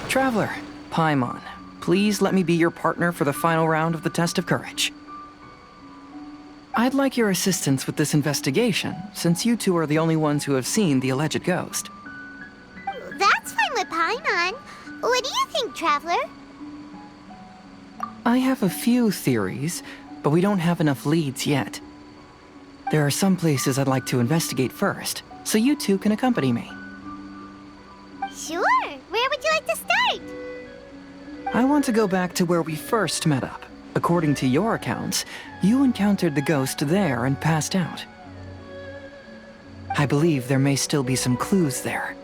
Traveler, Paimon, please let me be your partner for the final round of the test of courage. I'd like your assistance with this investigation, since you two are the only ones who have seen the alleged ghost. That's fine with Paimon. What do you think, Traveler? I have a few theories, but we don't have enough leads yet. There are some places I'd like to investigate first, so you two can accompany me. Sure. Where would you like to start? I want to go back to where we first met up. According to your accounts, you encountered the ghost there and passed out. I believe there may still be some clues there.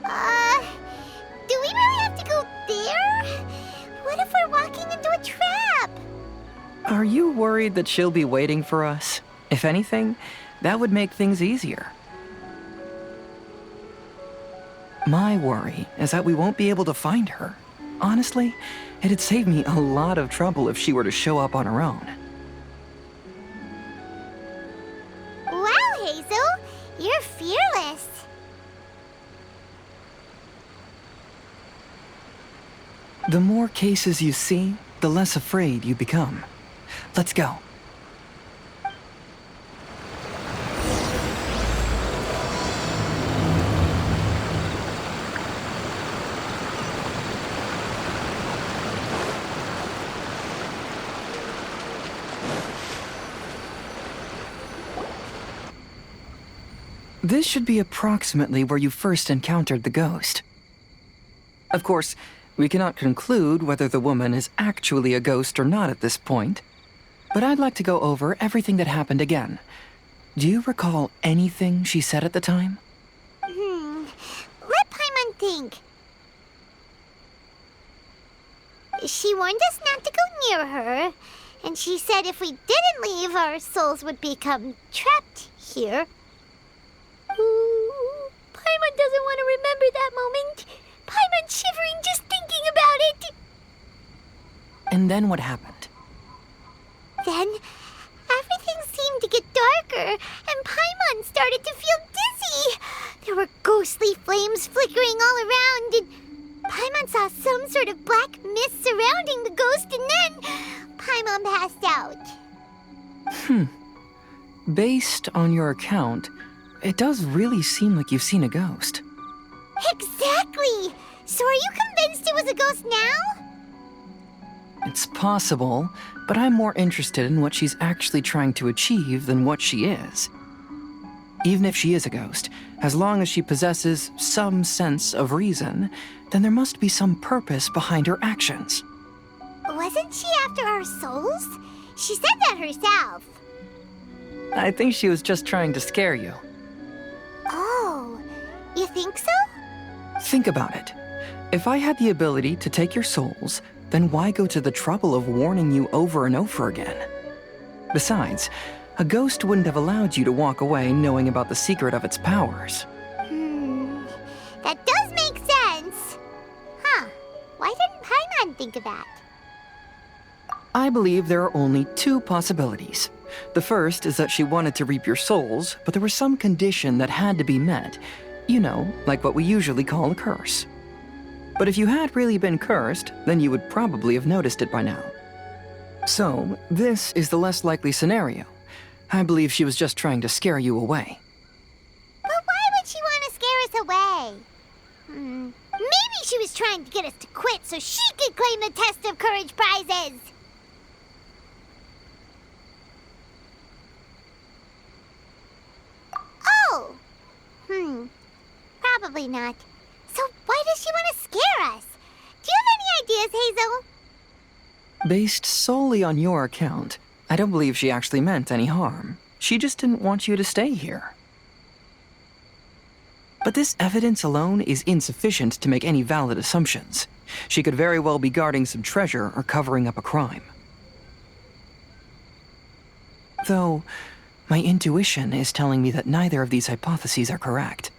Do we really have to go there? What if we're walking into a trap? Are you worried that she'll be waiting for us? If anything, that would make things easier. My worry is that we won't be able to find her. Honestly, it'd save me a lot of trouble if she were to show up on her own. Wow, Hazel! You're fearless. The more cases you see, the less afraid you become. Let's go. This should be approximately where you first encountered the ghost. Of course, we cannot conclude whether the woman is actually a ghost or not at this point, but I'd like to go over everything that happened again. Do you recall anything she said at the time? Let Paimon think. She warned us not to go near her, and she said if we didn't leave, our souls would become trapped here. Ooh, Paimon doesn't want to remember that moment. Paimon's shivering just thinking about it. And then what happened? Then, everything seemed to get darker, and Paimon started to feel dizzy. There were ghostly flames flickering all around, and Paimon saw some sort of black mist surrounding the ghost, and then Paimon passed out. Based on your account, it does really seem like you've seen a ghost. Exactly! So are you convinced it was a ghost now? It's possible, but I'm more interested in what she's actually trying to achieve than what she is. Even if she is a ghost, as long as she possesses some sense of reason, then there must be some purpose behind her actions. Wasn't she after our souls? She said that herself. I think she was just trying to scare you. Oh, you think so? Think about it. If I had the ability to take your souls, then why go to the trouble of warning you over and over again? Besides, a ghost wouldn't have allowed you to walk away knowing about the secret of its powers. That does make sense. Huh, why didn't Paimon think of that? I believe there are only two possibilities. The first is that she wanted to reap your souls, but there was some condition that had to be met. You know, like what we usually call a curse. But if you had really been cursed, then you would probably have noticed it by now. So, this is the less likely scenario. I believe she was just trying to scare you away. But why would she want to scare us away? Maybe she was trying to get us to quit so she could claim the Test of Courage prizes. Oh! Probably not. So why does she want to scare us? Do you have any ideas, Hazel? Based solely on your account, I don't believe she actually meant any harm. She just didn't want you to stay here. But this evidence alone is insufficient to make any valid assumptions. She could very well be guarding some treasure or covering up a crime. Though, my intuition is telling me that neither of these hypotheses are correct.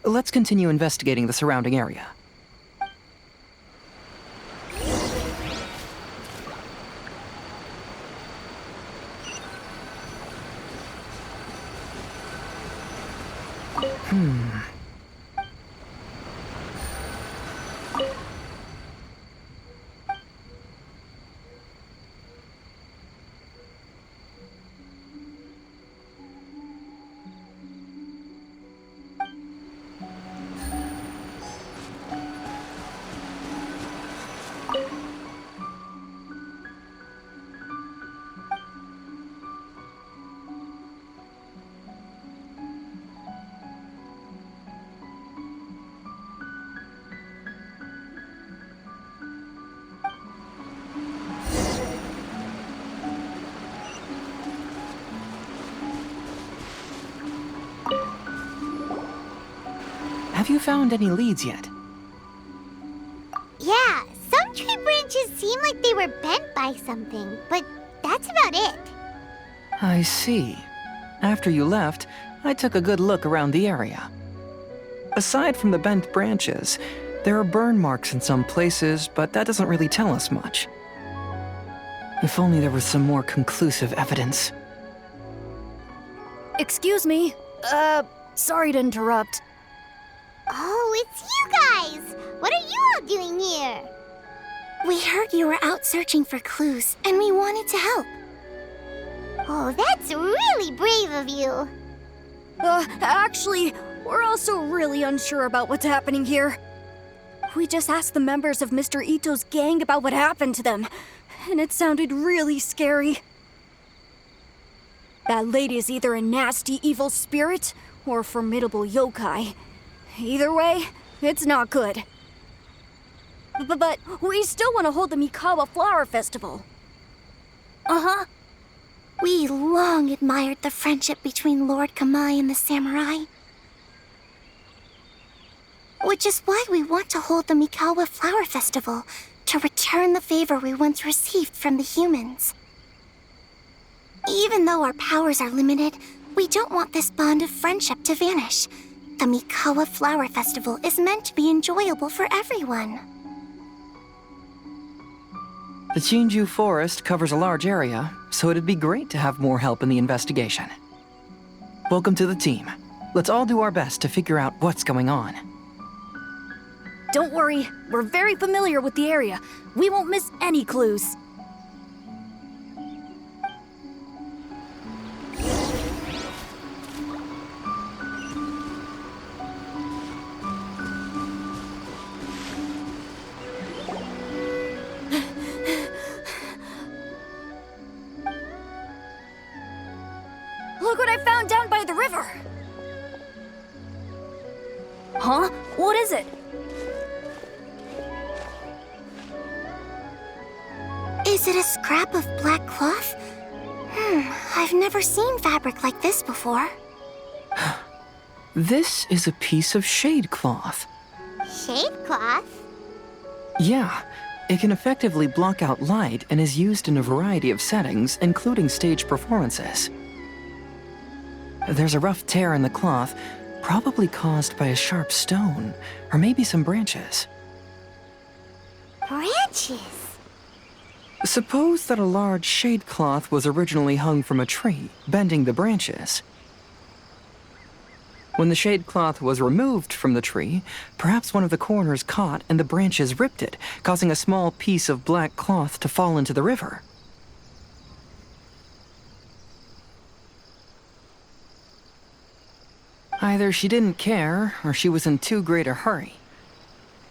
Let's continue investigating the surrounding area. Have you found any leads yet? Yeah, some tree branches seem like they were bent by something, but that's about it. I see. After you left, I took a good look around the area. Aside from the bent branches, there are burn marks in some places, but that doesn't really tell us much. If only there was some more conclusive evidence. Excuse me. Sorry to interrupt. Oh, it's you guys! What are you all doing here? We heard you were out searching for clues, and we wanted to help. Oh, that's really brave of you. Actually, we're also really unsure about what's happening here. We just asked the members of Mr. Ito's gang about what happened to them, and it sounded really scary. That lady is either a nasty evil spirit or a formidable yokai. Either way, it's not good. But we still want to hold the Mikawa Flower Festival. Uh-huh. We long admired the friendship between Lord Kamai and the samurai. Which is why we want to hold the Mikawa Flower Festival, to return the favor we once received from the humans. Even though our powers are limited, we don't want this bond of friendship to vanish. The Mikawa Flower Festival is meant to be enjoyable for everyone. The Chinju Forest covers a large area, so it'd be great to have more help in the investigation. Welcome to the team. Let's all do our best to figure out what's going on. Don't worry, we're very familiar with the area. We won't miss any clues. Look what I found down by the river! Huh? What is it? Is it a scrap of black cloth? I've never seen fabric like this before. This is a piece of shade cloth. Shade cloth? Yeah, it can effectively block out light and is used in a variety of settings, including stage performances. There's a rough tear in the cloth, probably caused by a sharp stone, or maybe some branches. Branches? Suppose that a large shade cloth was originally hung from a tree, bending the branches. When the shade cloth was removed from the tree, perhaps one of the corners caught and the branches ripped it, causing a small piece of black cloth to fall into the river. Either she didn't care, or she was in too great a hurry.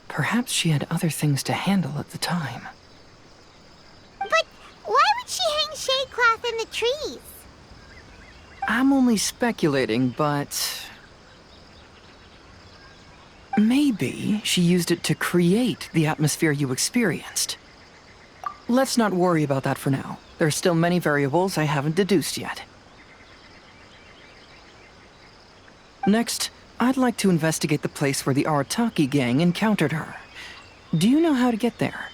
Perhaps she had other things to handle at the time. But why would she hang shade cloth in the trees? I'm only speculating, but... maybe she used it to create the atmosphere you experienced. Let's not worry about that for now. There are still many variables I haven't deduced yet. Next, I'd like to investigate the place where the Arataki gang encountered her. Do you know how to get there?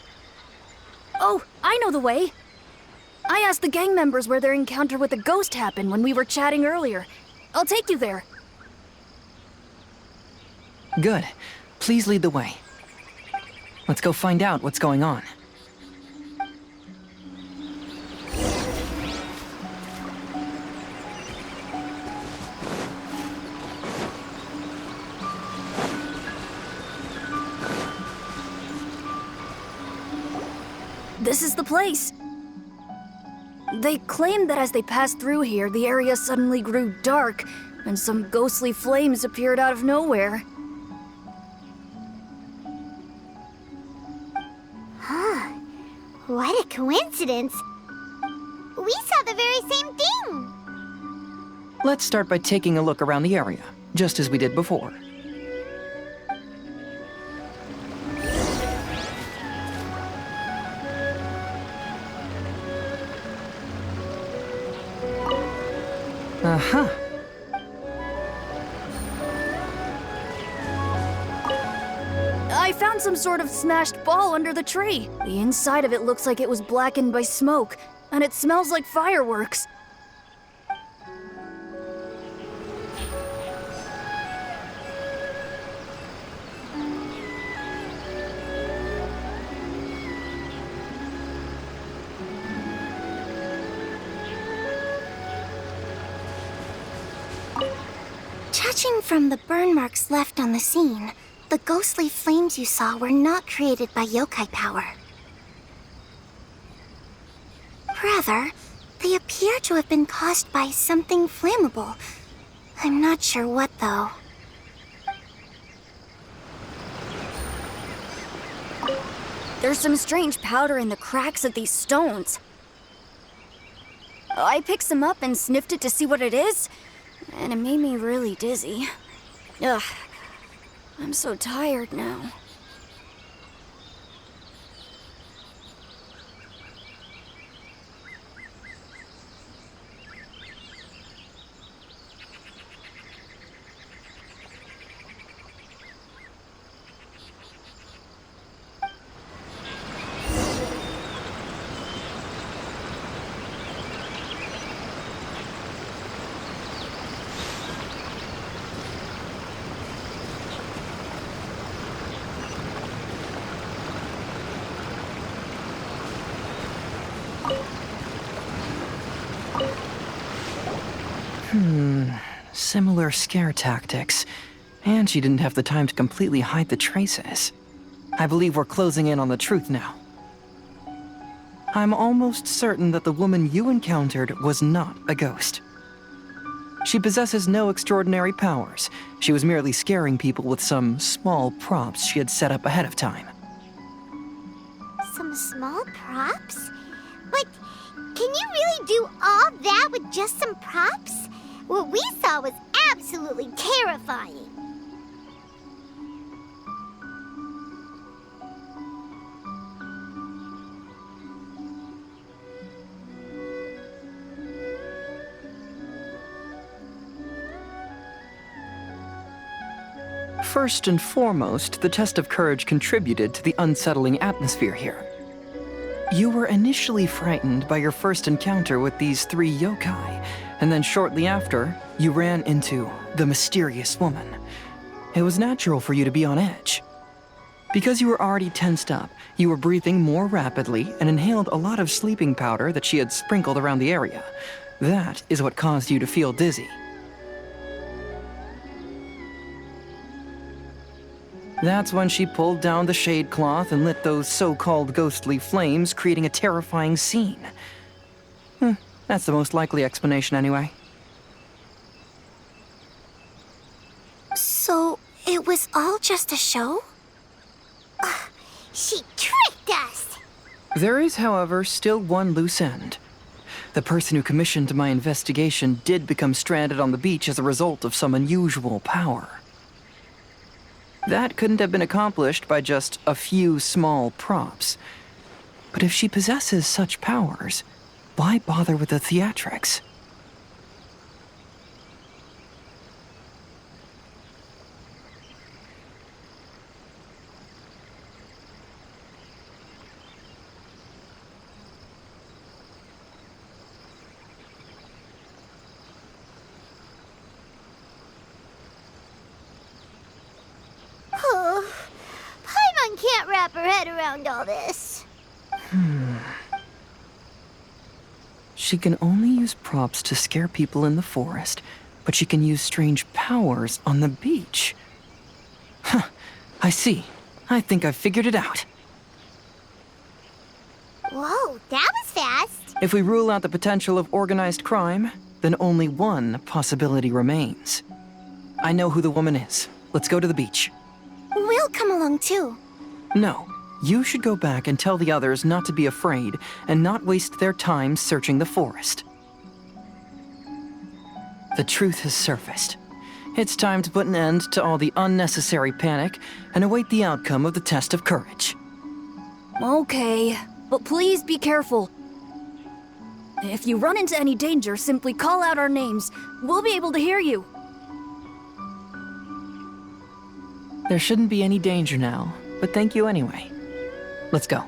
Oh, I know the way. I asked the gang members where their encounter with the ghost happened when we were chatting earlier. I'll take you there. Good. Please lead the way. Let's go find out what's going on. This is the place. They claimed that as they passed through here, the area suddenly grew dark, and some ghostly flames appeared out of nowhere. What a coincidence. We saw the very same thing. Let's start by taking a look around the area, just as we did before. some sort of smashed ball under the tree. The inside of it looks like it was blackened by smoke, and it smells like fireworks. Judging from the burn marks left on the scene, the ghostly flames you saw were not created by yokai power. Rather, they appear to have been caused by something flammable. I'm not sure what, though. There's some strange powder in the cracks of these stones. I picked some up and sniffed it to see what it is, and it made me really dizzy. Ugh, I'm so tired now. Similar scare tactics. And she didn't have the time to completely hide the traces. I believe we're closing in on the truth now. I'm almost certain that the woman you encountered was not a ghost. She possesses no extraordinary powers. She was merely scaring people with some small props she had set up ahead of time. Some small props? But can you really do all that with just some props? What we saw was absolutely terrifying. First and foremost, the test of courage contributed to the unsettling atmosphere here. You were initially frightened by your first encounter with these three yokai, and then shortly after, you ran into the mysterious woman. It was natural for you to be on edge. Because you were already tensed up, you were breathing more rapidly and inhaled a lot of sleeping powder that she had sprinkled around the area. That is what caused you to feel dizzy. That's when she pulled down the shade cloth and lit those so-called ghostly flames, creating a terrifying scene. That's the most likely explanation anyway. So, it was all just a show? She tricked us! There is, however, still one loose end. The person who commissioned my investigation did become stranded on the beach as a result of some unusual power. That couldn't have been accomplished by just a few small props. But if she possesses such powers, why bother with the theatrics? Paimon can't wrap her head around all this. She can only use props to scare people in the forest, but she can use strange powers on the beach. Huh, I see. I think I've figured it out. Whoa, that was fast. If we rule out the potential of organized crime, then only one possibility remains. I know who the woman is. Let's go to the beach. We'll come along too. No, you should go back and tell the others not to be afraid and not waste their time searching the forest. The truth has surfaced. It's time to put an end to all the unnecessary panic and await the outcome of the test of courage. Okay, but please be careful. If you run into any danger, simply call out our names. We'll be able to hear you. There shouldn't be any danger now, but thank you anyway. Let's go.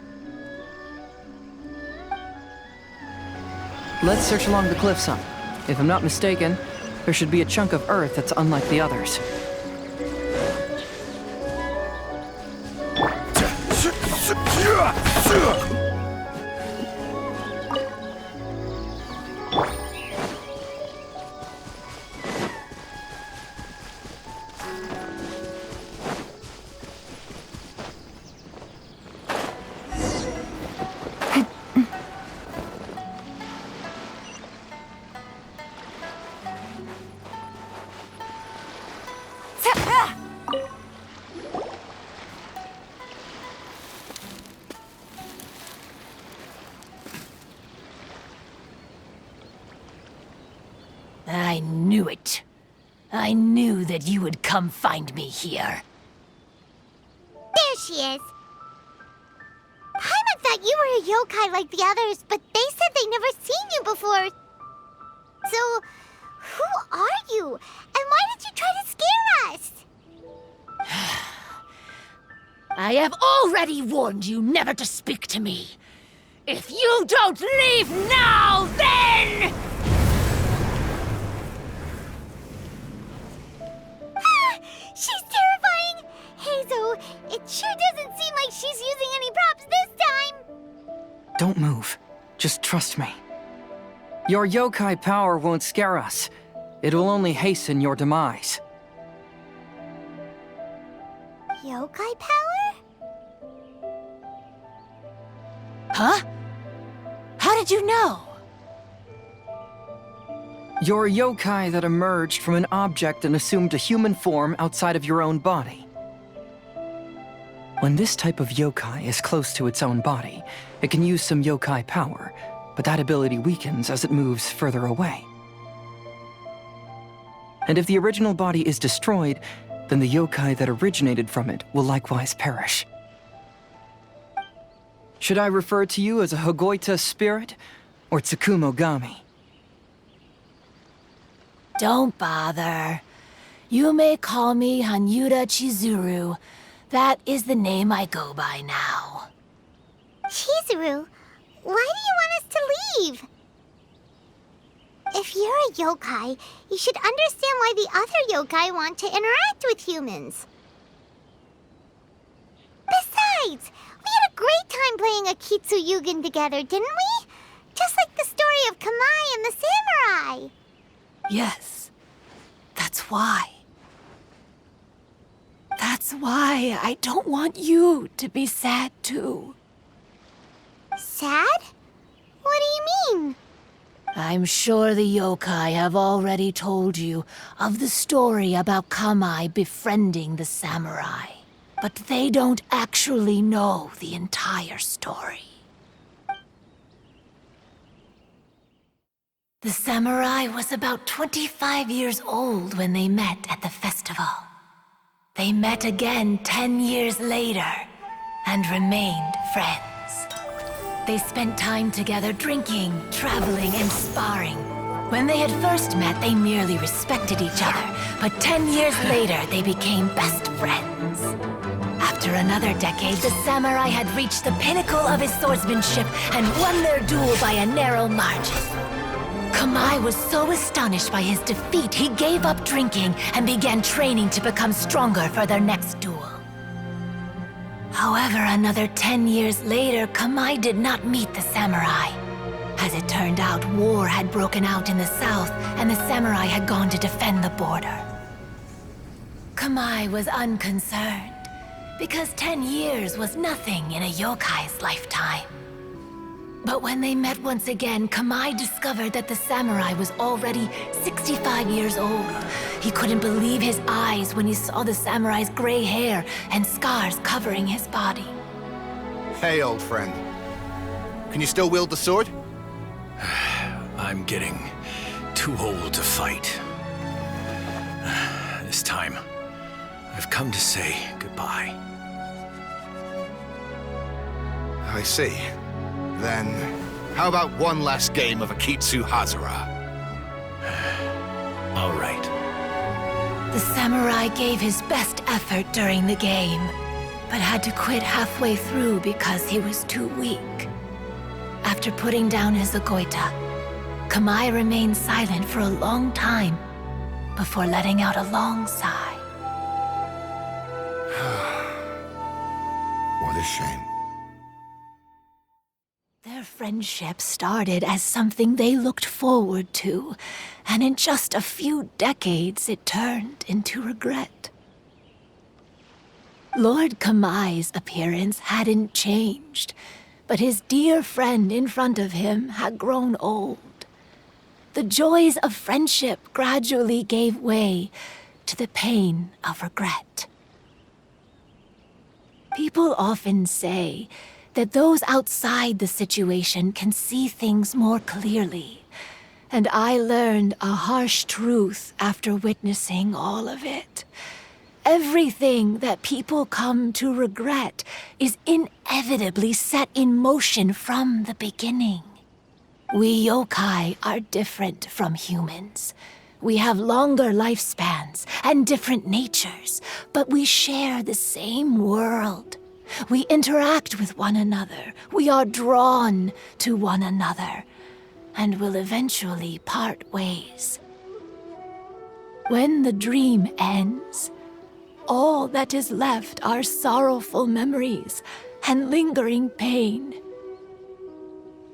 Let's search along the cliffside. If I'm not mistaken, there should be a chunk of earth that's unlike the others. I knew it. I knew that you would come find me here. There she is. Paimon thought you were a yokai like the others, but they said they never seen you before. So, who are you? And why did you try to scare us? I have already warned you never to speak to me. If you don't leave now, then... She's terrifying! Hazel, it sure doesn't seem like she's using any props this time! Don't move. Just trust me. Your yokai power won't scare us. It will only hasten your demise. Yokai power? Huh? How did you know? You're a yokai that emerged from an object and assumed a human form outside of your own body. When this type of yokai is close to its own body, it can use some yokai power, but that ability weakens as it moves further away. And if the original body is destroyed, then the yokai that originated from it will likewise perish. Should I refer to you as a Hagoita spirit or Tsukumogami? Don't bother. You may call me Hanyuda Chizuru. That is the name I go by now. Chizuru, why do you want us to leave? If you're a yokai, you should understand why the other yokai want to interact with humans. Besides, we had a great time playing Akitsu Yugen together, didn't we? Just like the story of Kamai and the samurai. Yes, that's why. That's why I don't want you to be sad too. Sad? What do you mean? I'm sure the yokai have already told you of the story about Kamai befriending the samurai. But they don't actually know the entire story. The samurai was about 25 years old when they met at the festival. They met again 10 years later and remained friends. They spent time together drinking, traveling, and sparring. When they had first met, they merely respected each other, but 10 years later, they became best friends. After another decade, the samurai had reached the pinnacle of his swordsmanship and won their duel by a narrow margin. Kamai was so astonished by his defeat, he gave up drinking and began training to become stronger for their next duel. However, another 10 years later, Kamai did not meet the samurai. As it turned out, war had broken out in the south, and the samurai had gone to defend the border. Kamai was unconcerned, because 10 years was nothing in a yokai's lifetime. But when they met once again, Kamai discovered that the samurai was already 65 years old. He couldn't believe his eyes when he saw the samurai's gray hair and scars covering his body. Hey, old friend. Can you still wield the sword? I'm getting too old to fight. This time, I've come to say goodbye. I see. Then, how about one last game of Akitsu Hazara? All right. The samurai gave his best effort during the game. but had to quit halfway through because he was too weak. After putting down his Agoita, Kamai remained silent for a long time before letting out a long sigh. What a shame. Their friendship started as something they looked forward to, and in just a few decades it turned into regret. Lord Kamai's appearance hadn't changed, but his dear friend in front of him had grown old. The joys of friendship gradually gave way to the pain of regret. People often say that those outside the situation can see things more clearly, and I learned a harsh truth after witnessing all of it. Everything that people come to regret is inevitably set in motion from the beginning. We yokai are different from humans. We have longer lifespans and different natures, but we share the same world. We interact with one another. We are drawn to one another, and will eventually part ways. When the dream ends, all that is left are sorrowful memories and lingering pain.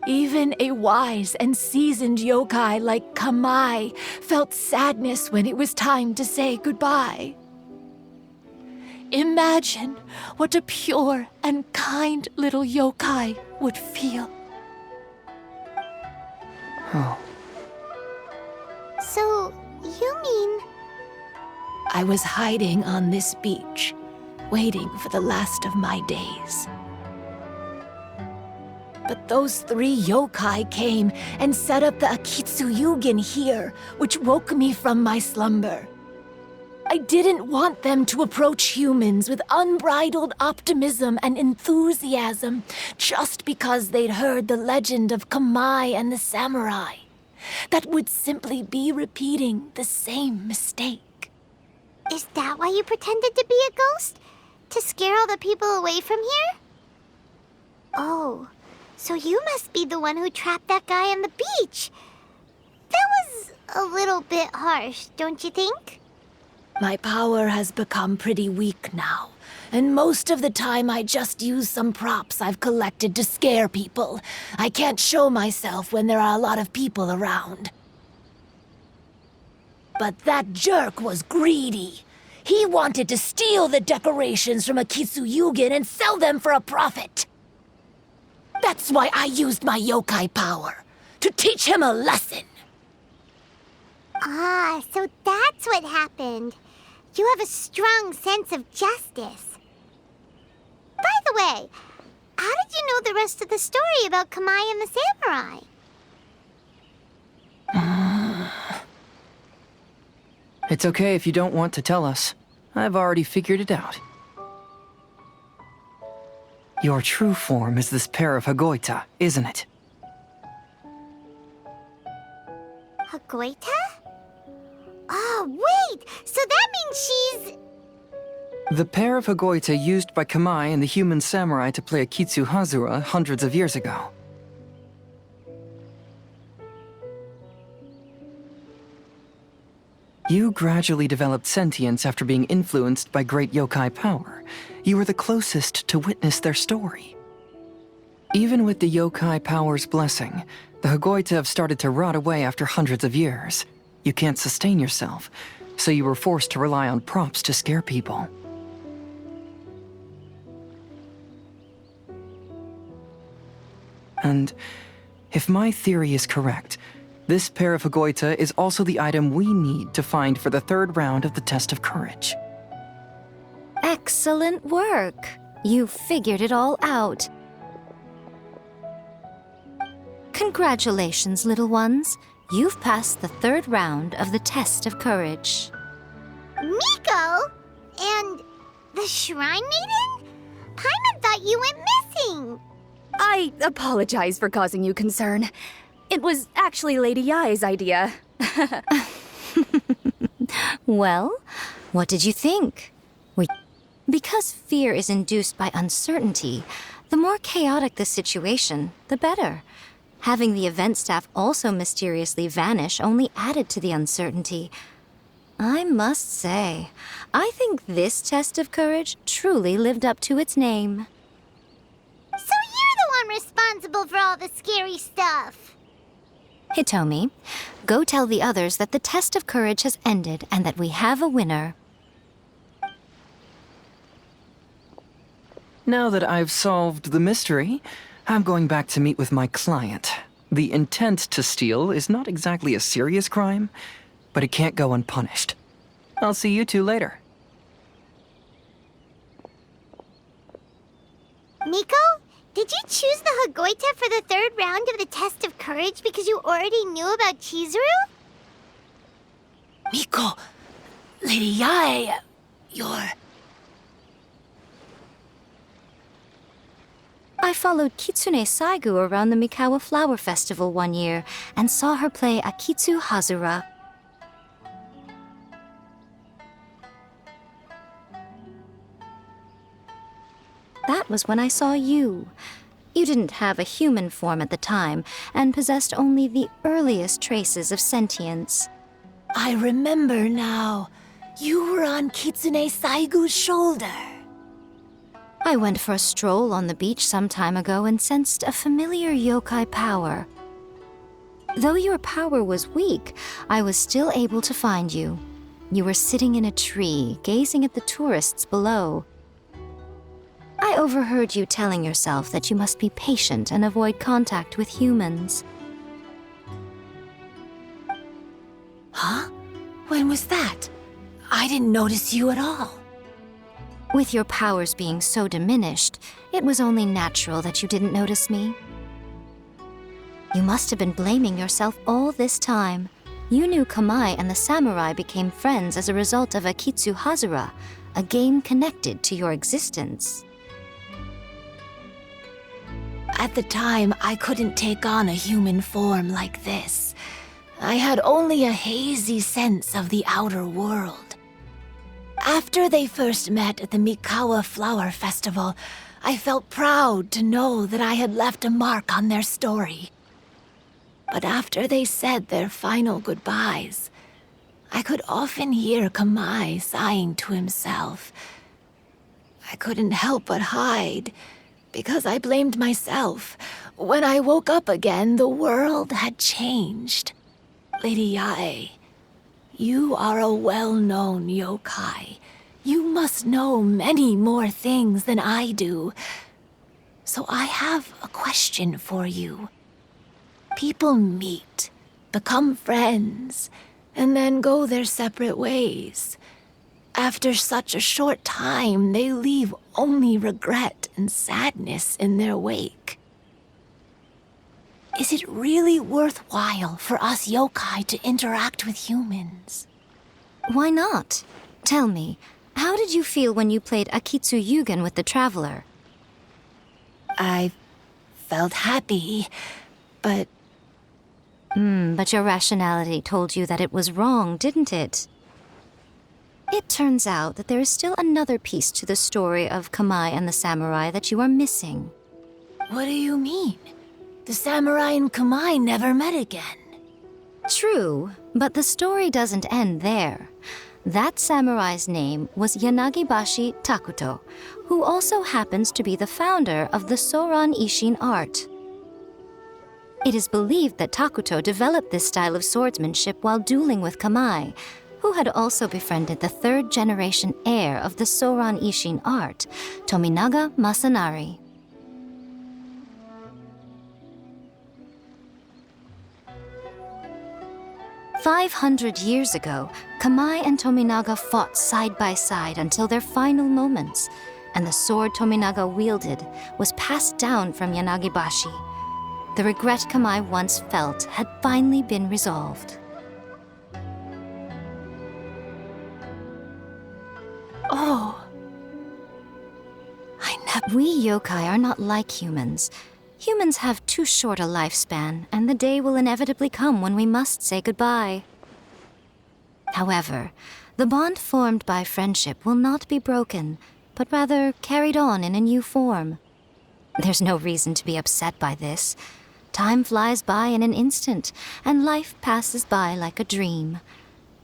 Even a wise and seasoned yokai like Kamai felt sadness when it was time to say goodbye. Imagine what a pure and kind little yokai would feel. Oh. So, you mean... I was hiding on this beach, waiting for the last of my days. But those 3 yokai came and set up the Akitsu Yugen here, which woke me from my slumber. I didn't want them to approach humans with unbridled optimism and enthusiasm just because they'd heard the legend of Kamai and the samurai. That would simply be repeating the same mistake. Is that why you pretended to be a ghost? To scare all the people away from here? Oh, so you must be the one who trapped that guy on the beach. That was a little bit harsh, don't you think? My power has become pretty weak now, and most of the time I just use some props I've collected to scare people. I can't show myself when there are a lot of people around. But that jerk was greedy. He wanted to steal the decorations from Akitsu Yugen and sell them for a profit. That's why I used my yokai power, to teach him a lesson. Ah, so that's what happened. You have a strong sense of justice. By the way, how did you know the rest of the story about Kamai and the samurai? It's okay if you don't want to tell us. I've already figured it out. Your true form is this pair of Hagoita, isn't it? Hagoita? Oh, wait! So that means she's... The pair of Hagoita used by Kamai and the human samurai to play Akitsu Hazura hundreds of years ago. You gradually developed sentience after being influenced by great yokai power. You were the closest to witness their story. Even with the yokai power's blessing, the Hagoita have started to rot away after hundreds of years. You can't sustain yourself, so you were forced to rely on props to scare people. And if my theory is correct, this pair of Hagoita is also the item we need to find for the 3rd round of the test of courage. Excellent work. You figured it all out. Congratulations, little ones. You've passed the 3rd round of the test of courage. Miko? And the Shrine Maiden? Paimon thought you went missing. I apologize for causing you concern. It was actually Lady Yai's idea. Well, what did you think? Because fear is induced by uncertainty, the more chaotic the situation, the better. Having the event staff also mysteriously vanish only added to the uncertainty. I must say, I think this test of courage truly lived up to its name. So you're the one responsible for all the scary stuff. Hitomi, go tell the others that the test of courage has ended and that we have a winner. Now that I've solved the mystery, I'm going back to meet with my client. The intent to steal is not exactly a serious crime, but it can't go unpunished. I'll see you two later. Miko, did you choose the Hagoita for the third round of the test of courage because you already knew about Chizuru? Miko, Lady Yae, you're... I followed Kitsune Saigu around the Mikawa Flower Festival one year and saw her play Akitsu Hazura. That was when I saw you. You didn't have a human form at the time and possessed only the earliest traces of sentience. I remember now. You were on Kitsune Saigu's shoulder. I went for a stroll on the beach some time ago and sensed a familiar yokai power. Though your power was weak, I was still able to find you. You were sitting in a tree, gazing at the tourists below. I overheard you telling yourself that you must be patient and avoid contact with humans. Huh? When was that? I didn't notice you at all. With your powers being so diminished, it was only natural that you didn't notice me. You must have been blaming yourself all this time. You knew Kamai and the samurai became friends as a result of Akitsu Hazura, a game connected to your existence. At the time, I couldn't take on a human form like this. I had only a hazy sense of the outer world. After they first met at the Mikawa Flower Festival, I felt proud to know that I had left a mark on their story. But after they said their final goodbyes, I could often hear Kamai sighing to himself. I couldn't help but hide, because I blamed myself. When I woke up again, the world had changed. Lady Yae, you are a well-known yokai. You must know many more things than I do. So I have a question for you. People meet, become friends, and then go their separate ways. After such a short time, they leave only regret and sadness in their wake. Is it really worthwhile for us yokai to interact with humans? Why not? Tell me, how did you feel when you played Akitsu Yugen with the Traveler? I felt happy, but... But your rationality told you that it was wrong, didn't it? It turns out that there is still another piece to the story of Kamai and the samurai that you are missing. What do you mean? The samurai and Kamai never met again. True, but the story doesn't end there. That samurai's name was Yanagibashi Takuto, who also happens to be the founder of the Soran Ishin art. It is believed that Takuto developed this style of swordsmanship while dueling with Kamai, who had also befriended the third-generation heir of the Soran Ishin art, Tominaga Masanari. "500 years ago, Kamai and Tominaga fought side by side until their final moments, and the sword Tominaga wielded was passed down from Yanagibashi. The regret Kamai once felt had finally been resolved. Oh. We yokai are not like humans. Humans have too short a lifespan, and the day will inevitably come when we must say goodbye. However, the bond formed by friendship will not be broken, but rather carried on in a new form. There's no reason to be upset by this. Time flies by in an instant, and life passes by like a dream.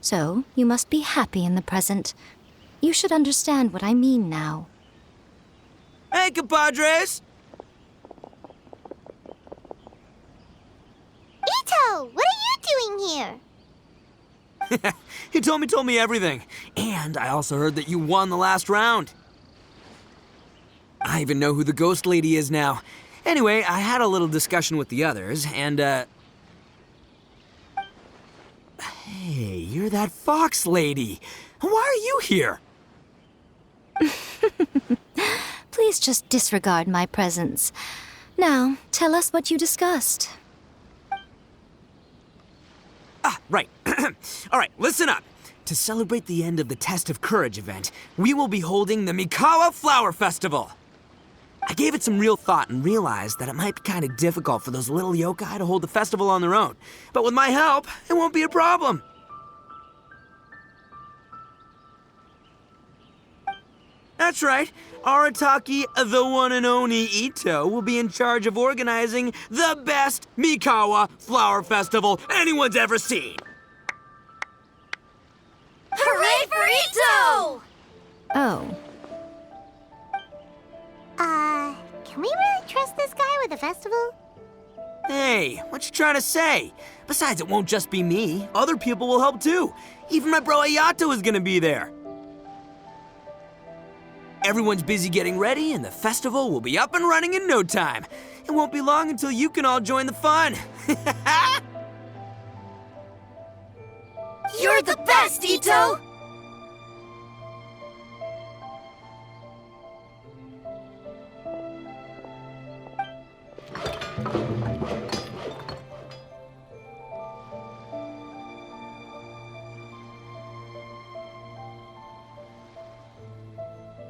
So, you must be happy in the present. You should understand what I mean now. Hey, compadres! Ito, what are you doing here? He told me everything. And I also heard that you won the last round. I even know who the ghost lady is now. Anyway, I had a little discussion with the others, and, Hey, you're that fox lady. Why are you here? Please just disregard my presence. Now, tell us what you discussed. Right. All right, listen up. To celebrate the end of the Test of Courage event, we will be holding the Mikawa Flower Festival. I gave it some real thought and realized that it might be kind of difficult for those little yokai to hold the festival on their own. But with my help, it won't be a problem. That's right. Arataki, the one and only Ito, will be in charge of organizing the best Mikawa Flower Festival anyone's ever seen. Hooray for Ito! Oh, Can we really trust this guy with the festival? Hey, what you trying to say? Besides, it won't just be me. Other people will help too. Even my bro Ayato is gonna be there. Everyone's busy getting ready, and the festival will be up and running in no time. It won't be long until you can all join the fun. You're the best, Ito!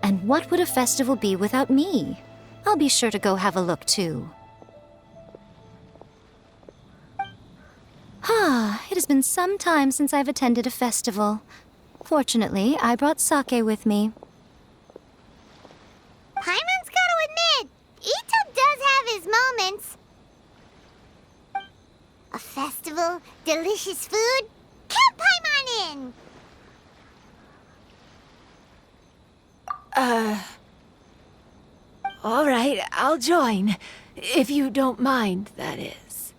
and what would a festival be without me? I'll be sure to go have a look too. It has been some time since I've attended a festival. Fortunately, I brought sake with me. Paimon's gotta admit, Ito does have his moments. A festival, delicious food, count Paimon in! All right, I'll join. If you don't mind, that is.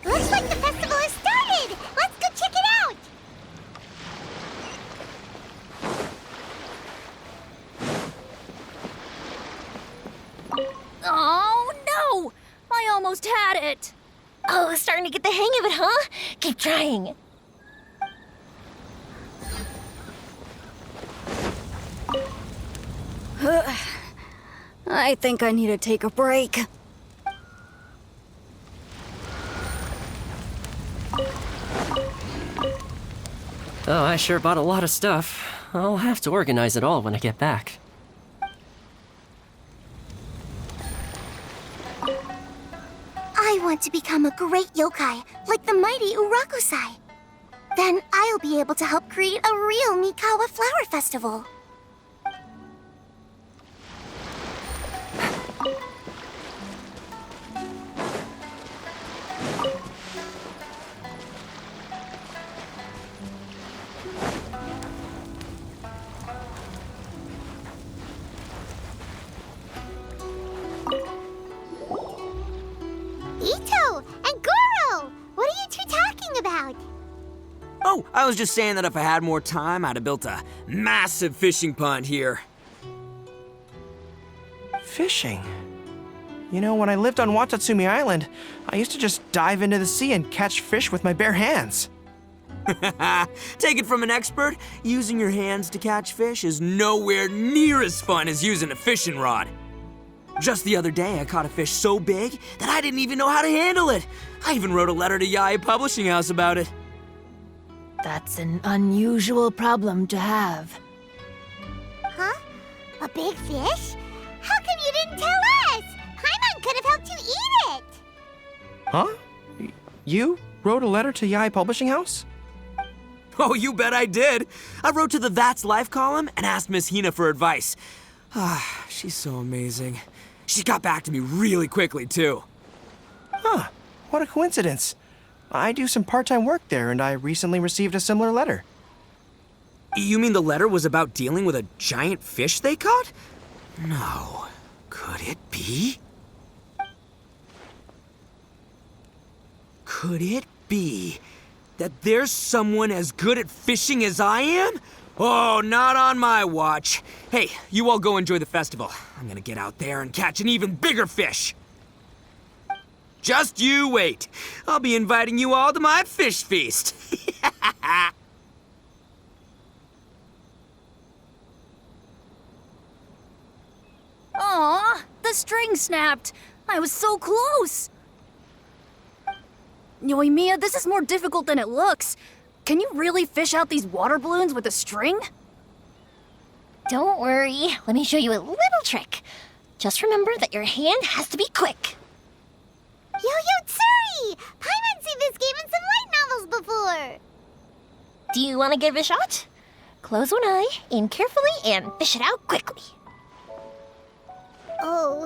Looks like the festival has started! Let's go check it out! Oh, no! I almost had it! Oh, starting to get the hang of it, huh? Keep trying. I think I need to take a break. Oh, I sure bought a lot of stuff. I'll have to organize it all when I get back. I want to become a great yokai, like the mighty Urakusai. Then I'll be able to help create a real Mikawa flower festival. Ito and Goro! What are you two talking about? Oh, I was just saying that if I had more time, I'd have built a massive fishing pond here. Fishing? You know, when I lived on Watatsumi Island, I used to just dive into the sea and catch fish with my bare hands. Take it from an expert, using your hands to catch fish is nowhere near as fun as using a fishing rod. Just the other day, I caught a fish so big that I didn't even know how to handle it. I even wrote a letter to Yae Publishing House about it. That's an unusual problem to have. Huh? A big fish? How come you didn't tell us? Paimon could have helped you eat it! Huh? You wrote a letter to Yae Publishing House? Oh, you bet I did. I wrote to the That's Life column and asked Miss Hina for advice. Ah, she's so amazing. She got back to me really quickly, too. Huh, what a coincidence. I do some part-time work there, and I recently received a similar letter. You mean the letter was about dealing with a giant fish they caught? No. Could it be? Could it be that there's someone as good at fishing as I am? Oh, not on my watch. Hey, you all go enjoy the festival. I'm gonna get out there and catch an even bigger fish. Just you wait. I'll be inviting you all to my fish feast. Aw, the string snapped. I was so close. Yoimiya, this is more difficult than it looks. Can you really fish out these water balloons with a string? Don't worry. Let me show you a little trick. Just remember that your hand has to be quick. Yo-Yo Tsuri! Paimon's seen this game in some light novels before. Do you want to give it a shot? Close one eye, aim carefully, and fish it out quickly. Oh,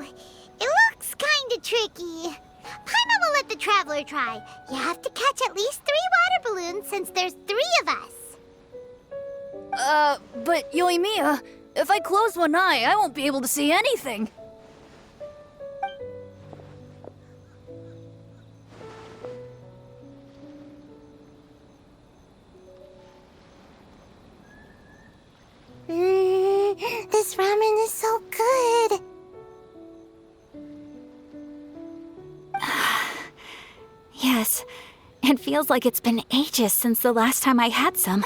it looks kinda tricky. Paimon will let the traveler try. You have to catch at least 3 water balloons since there's 3 of us. But Yoimiya, if I close one eye, I won't be able to see anything. This ramen is so good. Yes, it feels like it's been ages since the last time I had some.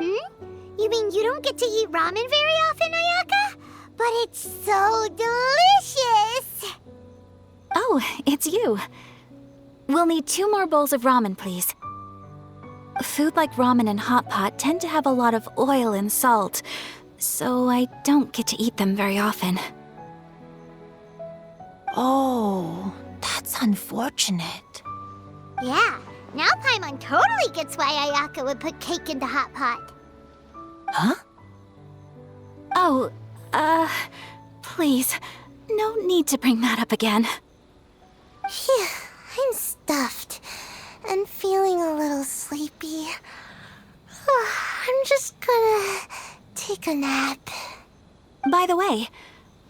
You mean you don't get to eat ramen very often, Ayaka? But it's so delicious! Oh, it's you. We'll need 2 more bowls of ramen, please. Food like ramen and hot pot tend to have a lot of oil and salt, so I don't get to eat them very often. Oh, that's unfortunate. Yeah, now Paimon totally gets why Ayaka would put cake in the hot pot. Huh? Oh, please, no need to bring that up again. Phew, I'm stuffed and feeling a little sleepy. I'm just gonna take a nap. By the way,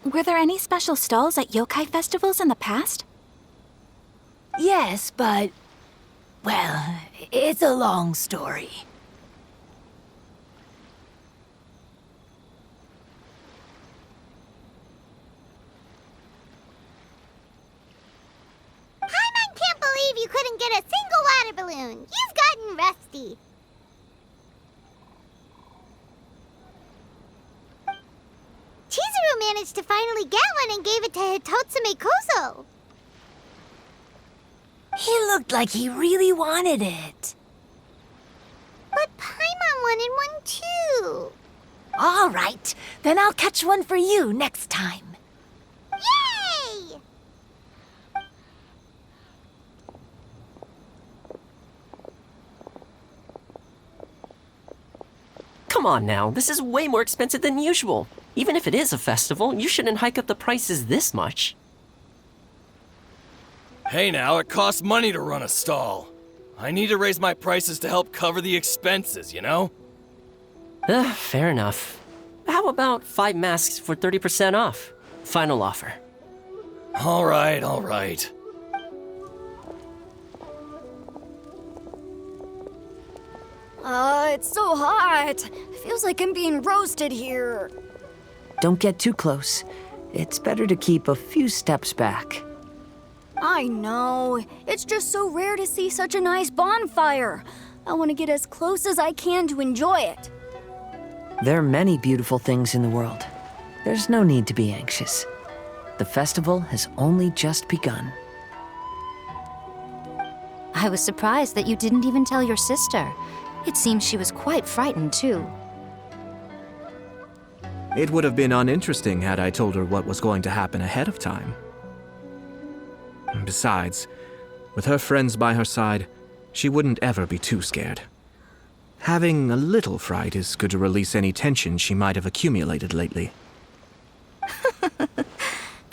were there any special stalls at yokai festivals in the past? Yes, but... well, it's a long story. Paimon can't believe you couldn't get a single water balloon. You've gotten rusty. Chizuru managed to finally get one and gave it to Hitotsume Kozo. He looked like he really wanted it. But Paimon wanted one too. All right, then I'll catch one for you next time. Yay! Come on now, this is way more expensive than usual. Even if it is a festival, you shouldn't hike up the prices this much. Hey now, it costs money to run a stall. I need to raise my prices to help cover the expenses, you know? Fair enough. How about 5 masks for 30% off? Final offer. All right. It's so hot. Feels like I'm being roasted here. Don't get too close. It's better to keep a few steps back. I know. It's just so rare to see such a nice bonfire. I want to get as close as I can to enjoy it. There are many beautiful things in the world. There's no need to be anxious. The festival has only just begun. I was surprised that you didn't even tell your sister. It seems she was quite frightened, too. It would have been uninteresting had I told her what was going to happen ahead of time. Besides, with her friends by her side, she wouldn't ever be too scared. Having a little fright is good to release any tension she might have accumulated lately.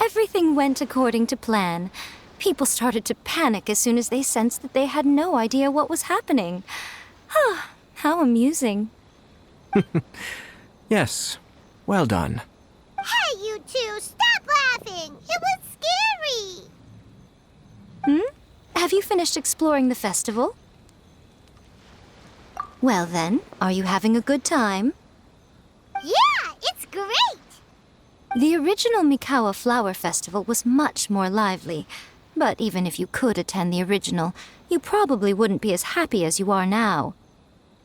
Everything went according to plan. People started to panic as soon as they sensed that they had no idea what was happening. How amusing. Yes, well done. Hey, you two, stop laughing! It was scary! Have you finished exploring the festival? Well then, are you having a good time? Yeah, it's great! The original Mikawa Flower Festival was much more lively, but even if you could attend the original, you probably wouldn't be as happy as you are now.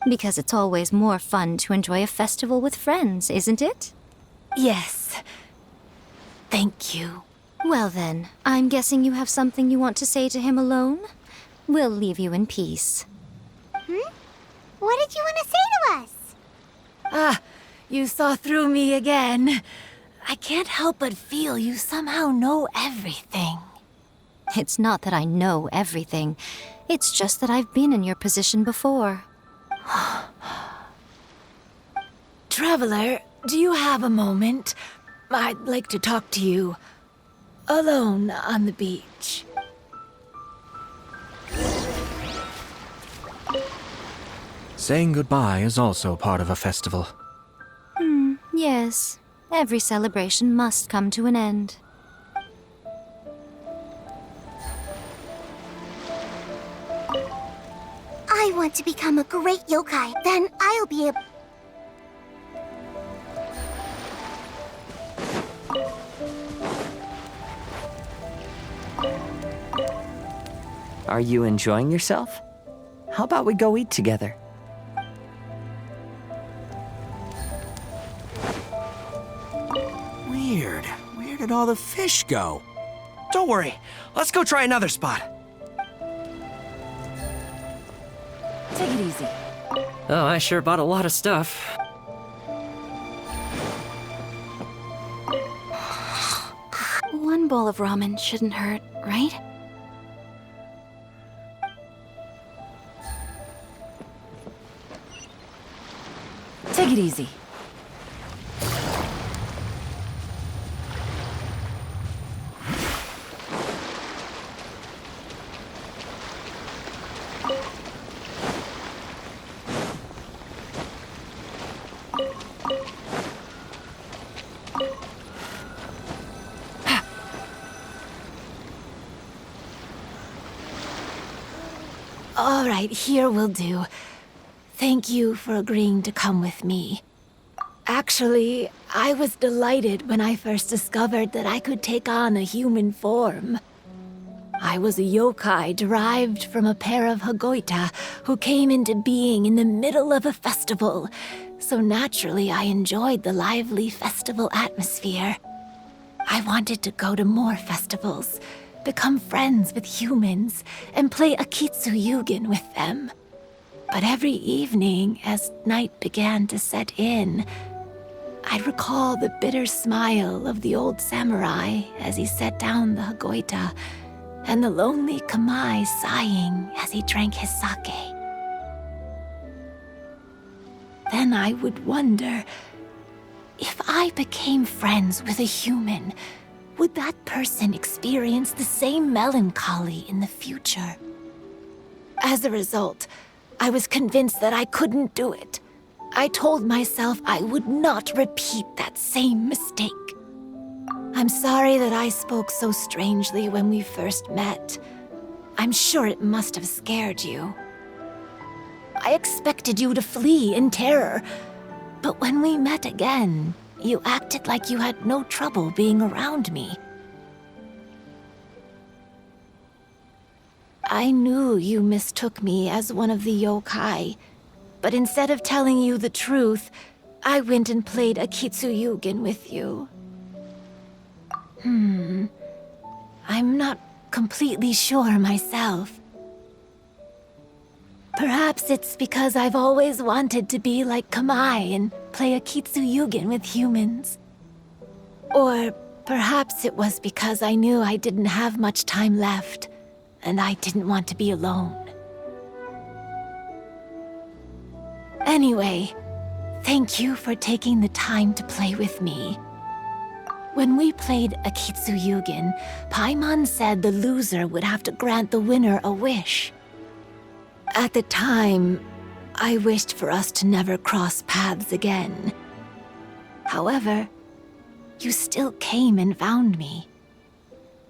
Because it's always more fun to enjoy a festival with friends, isn't it? Yes. Thank you. Well then, I'm guessing you have something you want to say to him alone? We'll leave you in peace. What did you want to say to us? Ah, you saw through me again. I can't help but feel you somehow know everything. It's not that I know everything. It's just that I've been in your position before. Traveler, do you have a moment? I'd like to talk to you. Alone on the beach. Saying goodbye is also part of a festival. Yes. Every celebration must come to an end. I want to become a great yokai. Then I'll be able... Are you enjoying yourself? How about we go eat together? Weird. Where did all the fish go? Don't worry. Let's go try another spot. Take it easy. Oh, I sure bought a lot of stuff. One bowl of ramen shouldn't hurt, right? Take it easy. All right, here will do. Thank you for agreeing to come with me. Actually, I was delighted when I first discovered that I could take on a human form. I was a yokai derived from a pair of Hagoita who came into being in the middle of a festival, so naturally I enjoyed the lively festival atmosphere. I wanted to go to more festivals, become friends with humans, and play Akitsu Yugen with them. But every evening, as night began to set in, I'd recall the bitter smile of the old samurai as he set down the Hagoita, and the lonely Kamai sighing as he drank his sake. Then I would wonder, if I became friends with a human, would that person experience the same melancholy in the future? As a result, I was convinced that I couldn't do it. I told myself I would not repeat that same mistake. I'm sorry that I spoke so strangely when we first met. I'm sure it must have scared you. I expected you to flee in terror, but when we met again, you acted like you had no trouble being around me. I knew you mistook me as one of the yokai, but instead of telling you the truth, I went and played Akitsu Yugen with you. I'm not completely sure myself. Perhaps it's because I've always wanted to be like Kamai and play Akitsu Yugen with humans. Or perhaps it was because I knew I didn't have much time left, and I didn't want to be alone. Anyway, thank you for taking the time to play with me. When we played Akitsu Yugen, Paimon said the loser would have to grant the winner a wish. At the time, I wished for us to never cross paths again. However, you still came and found me,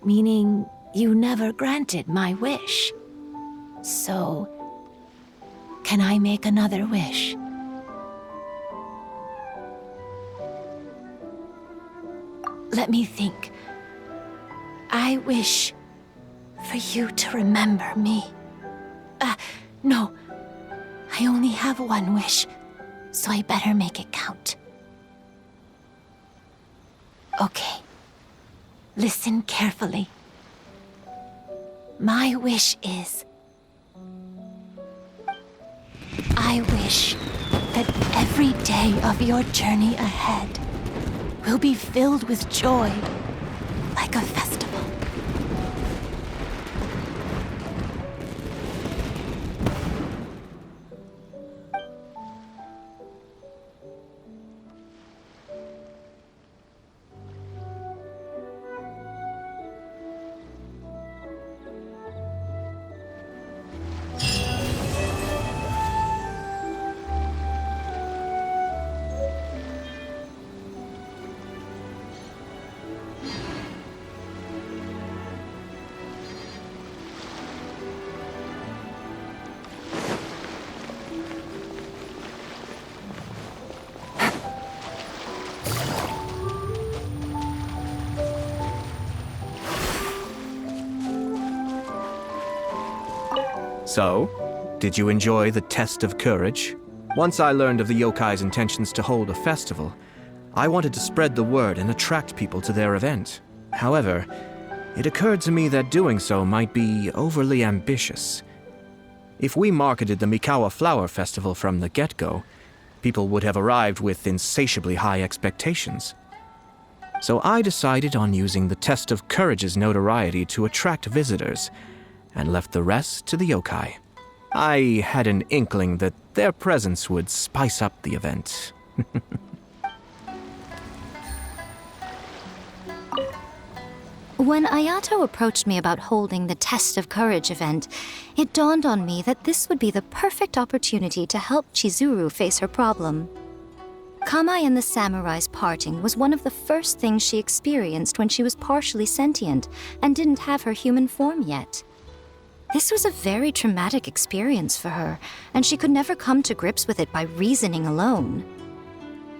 meaning you never granted my wish. So, can I make another wish? Let me think. I wish for you to remember me. No. I only have one wish, so I better make it count. Okay. Listen carefully. My wish is... I wish that every day of your journey ahead will be filled with joy, like a festival. So, did you enjoy the test of courage? Once I learned of the yokai's intentions to hold a festival, I wanted to spread the word and attract people to their event. However, it occurred to me that doing so might be overly ambitious. If we marketed the Mikawa Flower Festival from the get-go, people would have arrived with insatiably high expectations. So I decided on using the test of courage's notoriety to attract visitors, and left the rest to the yokai. I had an inkling that their presence would spice up the event. When Ayato approached me about holding the Test of Courage event, it dawned on me that this would be the perfect opportunity to help Chizuru face her problem. Kamai and the samurai's parting was one of the first things she experienced when she was partially sentient and didn't have her human form yet. This was a very traumatic experience for her, and she could never come to grips with it by reasoning alone.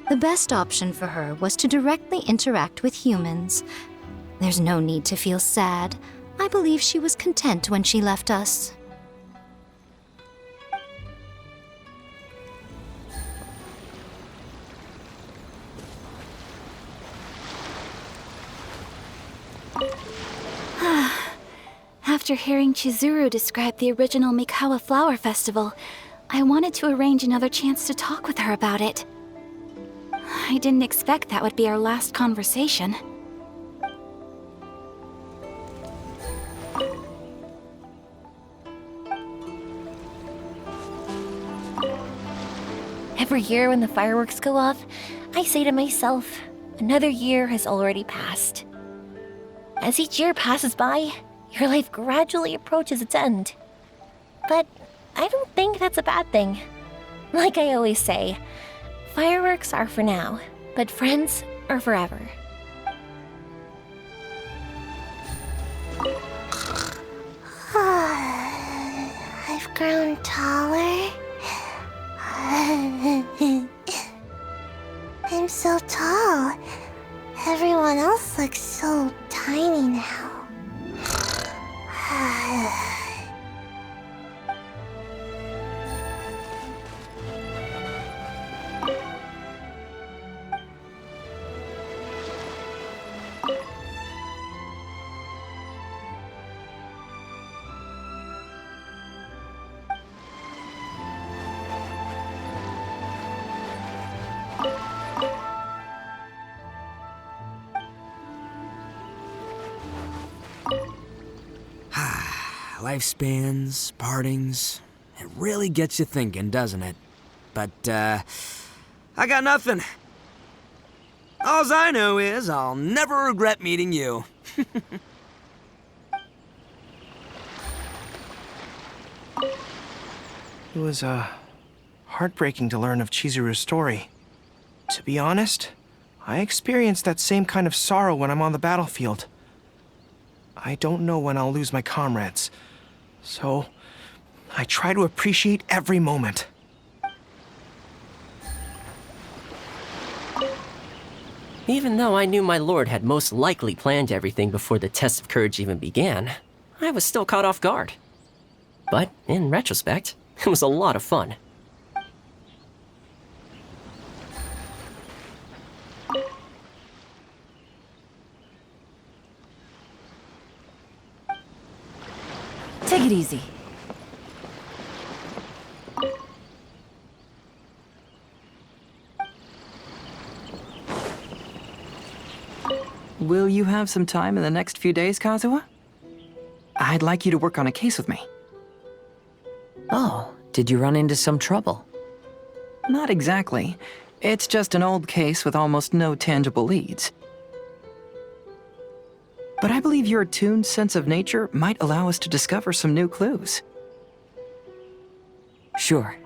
The best option for her was to directly interact with humans. There's no need to feel sad. I believe she was content when she left us. After hearing Chizuru describe the original Mikawa Flower Festival, I wanted to arrange another chance to talk with her about it. I didn't expect that would be our last conversation. Every year when the fireworks go off, I say to myself, another year has already passed. As each year passes by, your life gradually approaches its end. But I don't think that's a bad thing. Like I always say, fireworks are for now, but friends are forever. I've grown taller. I'm so tall. Everyone else looks so tiny now. Lifespans, partings, it really gets you thinking, doesn't it? but, I got nothing. Alls I know is I'll never regret meeting you. It was, heartbreaking to learn of Chizuru's story. To be honest, I experienced that same kind of sorrow when I'm on the battlefield. I don't know when I'll lose my comrades, so I try to appreciate every moment. Even though I knew my lord had most likely planned everything before the test of courage even began, I was still caught off guard. But in retrospect, it was a lot of fun. Take it easy. Will you have some time in the next few days, Kazuha? I'd like you to work on a case with me. Oh, did you run into some trouble? Not exactly. It's just an old case with almost no tangible leads. But I believe your attuned sense of nature might allow us to discover some new clues. Sure.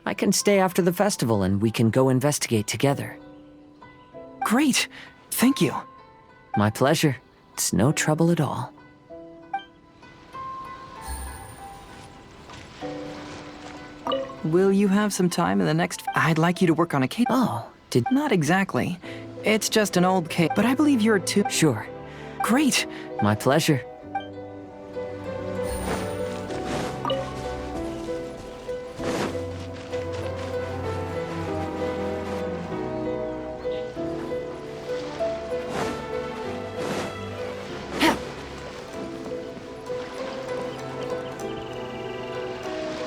I can stay after the festival and we can go investigate together. Great! Thank you. My pleasure. It's no trouble at all. Will you have some time in the next... I'd like you to work on a case... Oh, Not exactly. It's just an old case, but I believe you're too... Sure. Great! My pleasure.